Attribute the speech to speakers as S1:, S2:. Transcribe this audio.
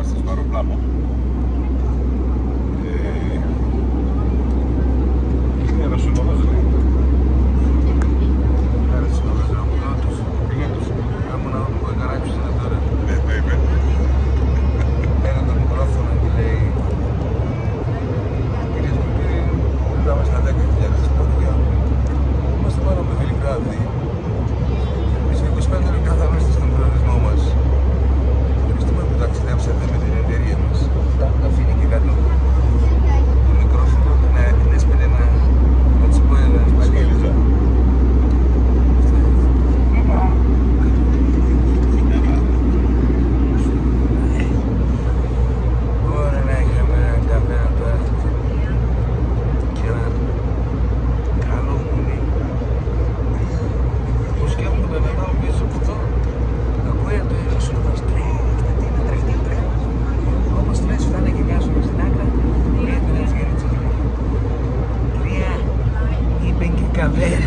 S1: Είμαστε στο αεροπλάνο. Ένα συνοδός λέει.
S2: Άρα συνοδός να μου νότος. Άμουν να δούμε που εγκαράξεις είναι τώρα.
S1: Είπε.
S2: Ένα το μικρόφωνο και λέει κυρίες και κύριοι, μιλάμε στα 10.000 πόδια. Είμαστε πάνω από το Βελιγράδι. Εμείς 25 λεπτά θα είμαστε στον προορισμό μας. Ευχαριστούμε που ταξιδέψατε με την εταιρεία μας. Θα αφήνει και κάτω το μικρόφωνο να έσπαινε να της πω ένα σπαλίδα. Μπορεί να είχαμε έναν καφέ τώρα και έναν καλό μουνί. Που σκέφτομαι να πάω πίσω από εδώ. Ακούγεται το σύνοδος τρέχτε, τι να τρέχτε. Όπως τρέχει φτάνε και βγάζουμε στην άκρα, λέει την έτσι. Κυρία, είπε και καβέρ.